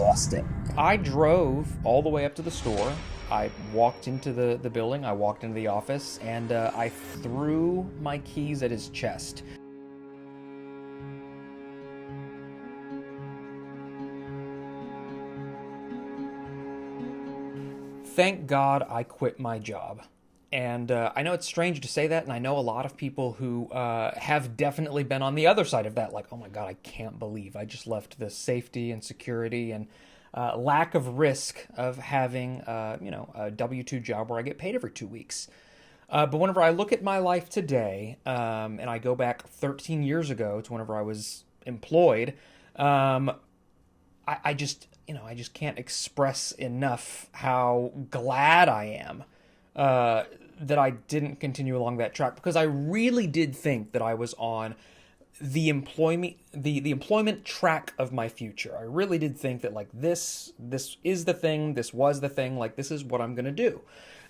lost it. I drove all the way up to the store. I walked into the building, I walked into the office, and I threw my keys at his chest. Thank God I quit my job. And I know it's strange to say that, and I know a lot of people who have definitely been on the other side of that, like, oh my God, I can't believe I just left the safety and security and lack of risk of having, a W-2 job where I get paid every 2 weeks. But whenever I look at my life today, and I go back 13 years ago to whenever I was employed, I just can't express enough how glad I am that I didn't continue along that track, because I really did think that I was on the employment track of my future. I really did think that, like, this is the thing, this was the thing, like, this is what I'm going to do.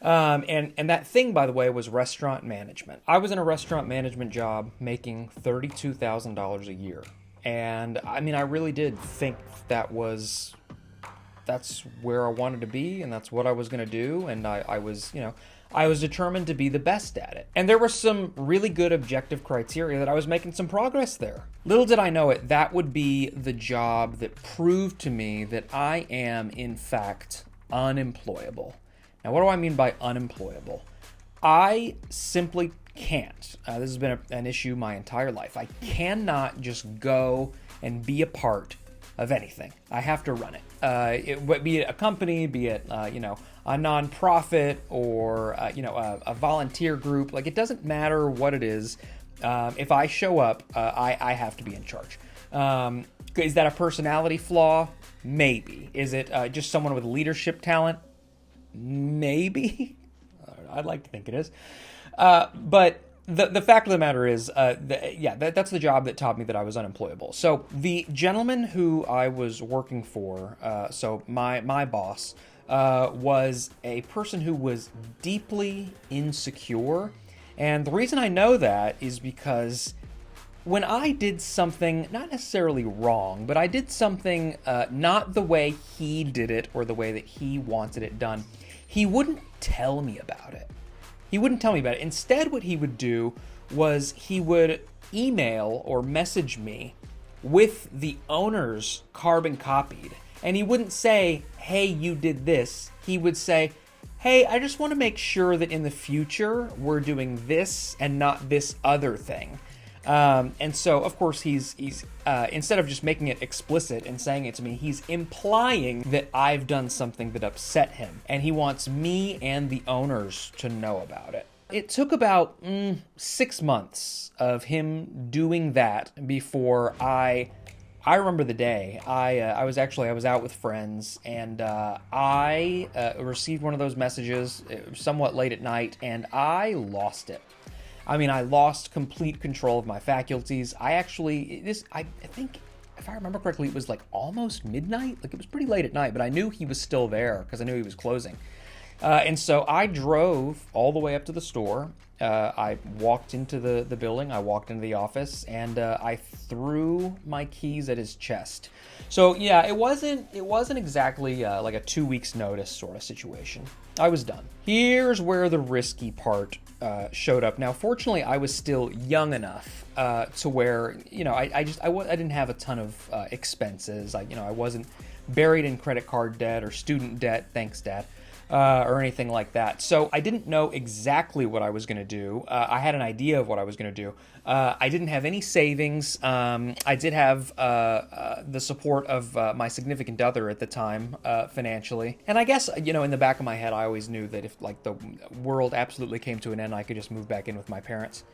And that thing, by the way, was restaurant management. I was in a restaurant management job making $32,000 a year. And I mean, I really did think that's where I wanted to be, and that's what I was going to do. And I was determined to be the best at it. And there were some really good objective criteria that I was making some progress there. Little did I know it, that would be the job that proved to me that I am, in fact, unemployable. Now, what do I mean by unemployable? I simply can't. This has been an issue my entire life. I cannot just go and be a part of anything. I have to run it. Be it a company, be it a nonprofit, or a volunteer group. Like, it doesn't matter what it is. If I show up, I have to be in charge. Is that a personality flaw? Maybe. Is it just someone with leadership talent? Maybe. I'd like to think it is. But the fact of the matter is, that's the job that taught me that I was unemployable. So the gentleman who I was working for, so my boss, was a person who was deeply insecure. And the reason I know that is because when I did something, not necessarily wrong, but I did something not the way he did it or the way that he wanted it done, he wouldn't tell me about it. Instead, what he would do was he would email or message me with the owner's carbon copied. And he wouldn't say, hey, you did this. He would say, hey, I just want to make sure that in the future we're doing this and not this other thing. And so, of course, he's instead of just making it explicit and saying it to me, he's implying that I've done something that upset him, and he wants me and the owners to know about it. It took about 6 months of him doing that before I remember the day. I was out with friends, and I received one of those messages somewhat late at night, and I lost it. I mean, I lost complete control of my faculties. I think, if I remember correctly, it was like almost midnight. Like, it was pretty late at night, but I knew he was still there because I knew he was closing. And so I drove all the way up to the store. I walked into the building, I walked into the office, and I threw my keys at his chest. So yeah, it wasn't exactly like a 2 weeks notice sort of situation. I was done. Here's where the risky part showed up. Now, fortunately, I was still young enough to where, I didn't have a ton of expenses. I wasn't buried in credit card debt or student debt, thanks, Dad, or anything like that. So I didn't know exactly what I was going to do. I had an idea of what I was going to do. I didn't have any savings. I did have the support of my significant other at the time, financially. And I guess, in the back of my head, I always knew that if, like, the world absolutely came to an end, I could just move back in with my parents.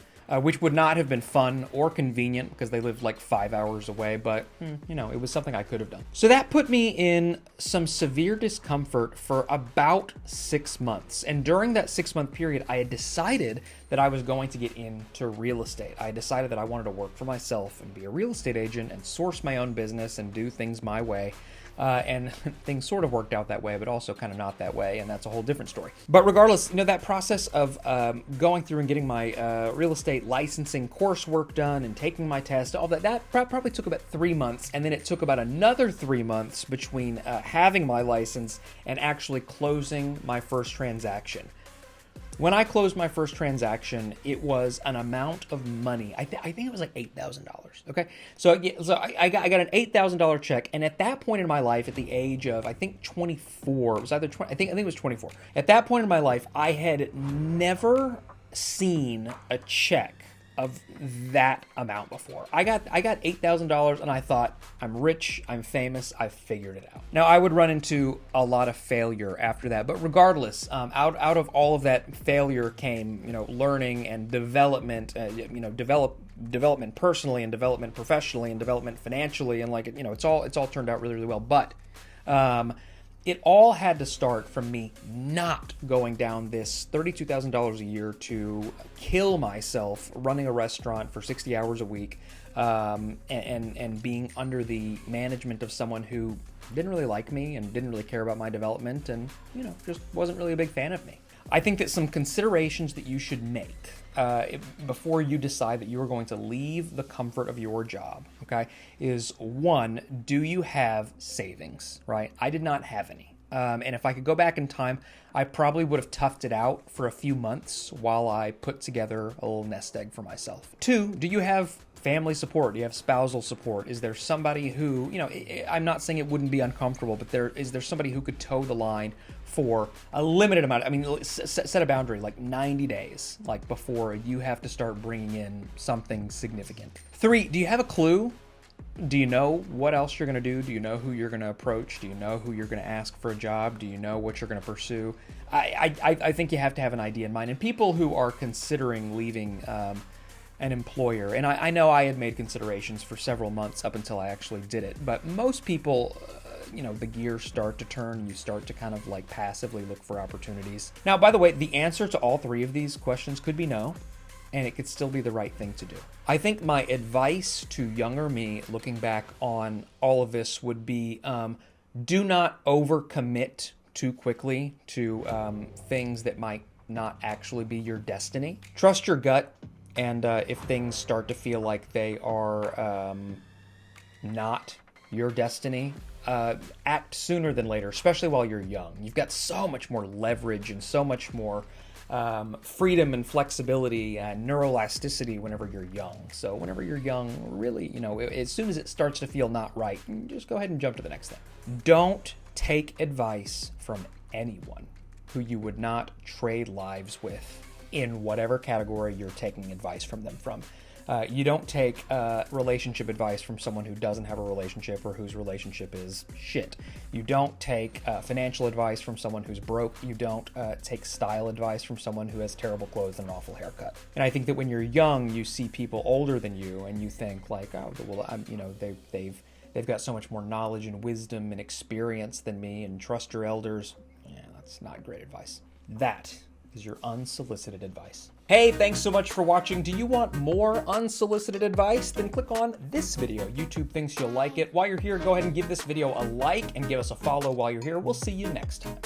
Which would not have been fun or convenient because they lived like 5 hours away, but, it was something I could have done. So that put me in some severe discomfort for about 6 months. And during that 6-month period, I had decided that I was going to get into real estate. I decided that I wanted to work for myself and be a real estate agent and source my own business and do things my way. And things sort of worked out that way, but also kind of not that way, and that's a whole different story. But regardless, that process of going through and getting my real estate licensing coursework done and taking my test, all that probably took about 3 months, and then it took about another 3 months between having my license and actually closing my first transaction. When I closed my first transaction, it was an amount of money. I think it was like $8,000. Okay, so I got an $8,000 check, and at that point in my life, at the age of I think 24, it was either 20. I think it was 24. At that point in my life, I had never seen a check of that amount before. I got $8,000, and I thought, I'm rich, I'm famous, I've figured it out. Now, I would run into a lot of failure after that, but regardless, out of all of that failure came, learning and development, development personally and development professionally and development financially, and it's all turned out really, really well. But it all had to start from me not going down this $32,000 a year to kill myself running a restaurant for 60 hours a week, and being under the management of someone who didn't really like me and didn't really care about my development and, just wasn't really a big fan of me. I think that some considerations that you should make before you decide that you are going to leave the comfort of your job, okay, is one, do you have savings, right? I did not have any. And if I could go back in time, I probably would have toughed it out for a few months while I put together a little nest egg for myself. Two, do you have family support? Do you have spousal support? Is there somebody who, I'm not saying it wouldn't be uncomfortable, but is there somebody who could toe the line for a limited amount? I mean, set a boundary, like 90 days, before you have to start bringing in something significant. Three, do you have a clue? Do you know what else you're going to do? Do you know who you're going to approach? Do you know who you're going to ask for a job? Do you know what you're going to pursue? I think you have to have an idea in mind. And people who are considering leaving an employer, and I know I had made considerations for several months up until I actually did it, but most people, the gears start to turn. You start to kind of passively look for opportunities. Now, by the way, the answer to all three of these questions could be no, and it could still be the right thing to do. I think my advice to younger me looking back on all of this would be, do not overcommit too quickly to things that might not actually be your destiny. Trust your gut, and if things start to feel like they are not your destiny, act sooner than later, especially while you're young. You've got so much more leverage and so much more freedom and flexibility and neuroelasticity whenever you're young. So whenever you're young, really, as soon as it starts to feel not right, just go ahead and jump to the next thing. Don't take advice from anyone who you would not trade lives with in whatever category you're taking advice from them from. You don't take relationship advice from someone who doesn't have a relationship or whose relationship is shit. You don't take financial advice from someone who's broke. You don't take style advice from someone who has terrible clothes and an awful haircut. And I think that when you're young, you see people older than you, and you think oh, well, they've got so much more knowledge and wisdom and experience than me, and trust your elders. Yeah, that's not great advice. That is your unsolicited advice. Hey, thanks so much for watching. Do you want more unsolicited advice? Then click on this video. YouTube thinks you'll like it. While you're here, go ahead and give this video a like and give us a follow while you're here. We'll see you next time.